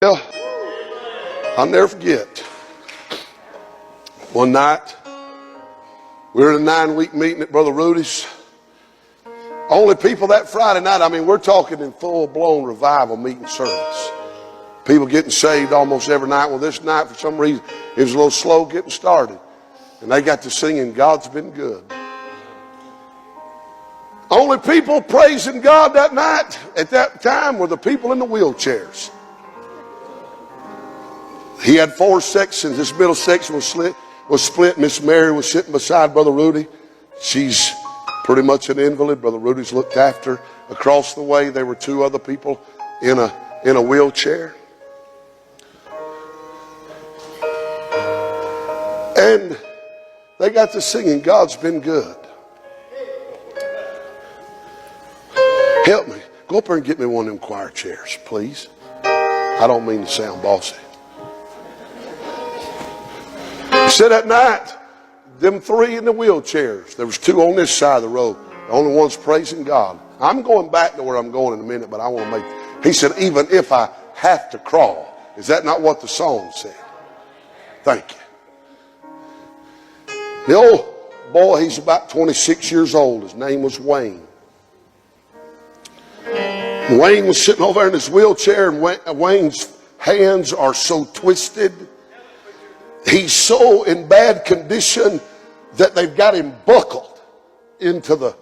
Well, I'll never forget. One night, we were in a 9-week meeting at Brother Rudy's. Only people that Friday night, I mean, we're talking in full-blown revival meeting service. People getting saved almost every night. Well, this night, for some reason, it was a little slow getting started. And they got to singing, God's Been Good. Only people praising God that night at that time were the people in the wheelchairs. He had 4 sections. This middle section was split. Miss Mary was sitting beside Brother Rudy. She's pretty much an invalid. Brother Rudy's looked after. Across the way, there were 2 other people in a wheelchair. And they got to singing, God's Been Good. Help me. Go up there and get me one of them choir chairs, please. I don't mean to sound bossy. He said that night, them 3 in the wheelchairs, there was 2 on this side of the road. The only one's praising God. I'm going back to where I'm going in a minute, but I want to make... He said, even if I have to crawl. Is that not what the song said? Thank you. The old boy, he's about 26 years old. His name was Wayne. Wayne was sitting over there in his wheelchair, and Wayne's hands are so twisted. He's so in bad condition that they've got him buckled into the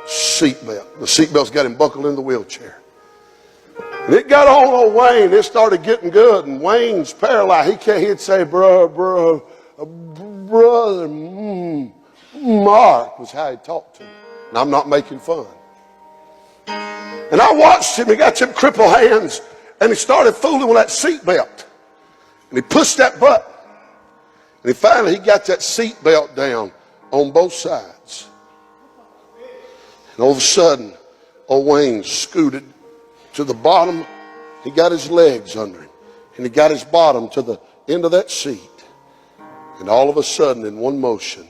seatbelt. The seatbelt's got him buckled in the wheelchair. And it got on old Wayne. It started getting good, and Wayne's paralyzed. He'd say, brother, Mark was how he talked to me. And I'm not making fun. And I watched him. He got some crippled hands, and he started fooling with that seatbelt. And he pushed that button. And finally he got that seatbelt down on both sides. And all of a sudden, old Wayne scooted to the bottom. He got his legs under him. And he got his bottom to the end of that seat. And all of a sudden, in one motion,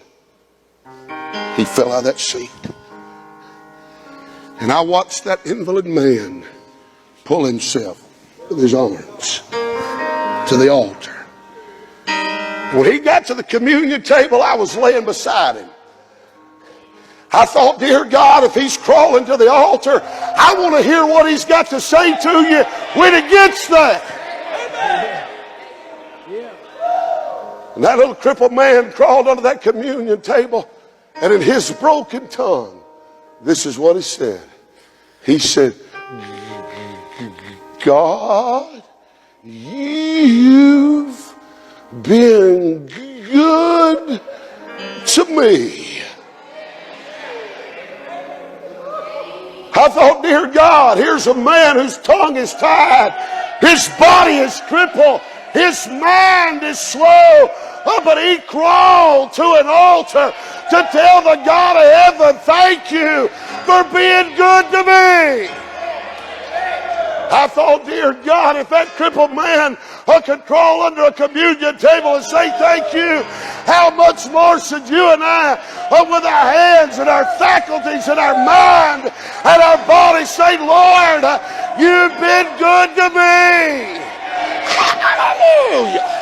he fell out of that seat. And I watched that invalid man pull himself with his arms to the altar. When he got to the communion table, I was laying beside him. I thought, dear God, if he's crawling to the altar, I want to hear what he's got to say to you when he gets there. And that little crippled man crawled under that communion table, and in his broken tongue, this is what he said. He said, God, you've been good to me. I thought, dear God, here's a man whose tongue is tied. His body is crippled. His mind is slow. Oh, but he crawled to an altar to tell the God of heaven, thank you for being good to me. I thought, dear God, if that crippled man could crawl under a communion table and say thank you, how much more should you and I, with our hands and our faculties and our mind and our body, say, Lord, you've been good to me. Hallelujah.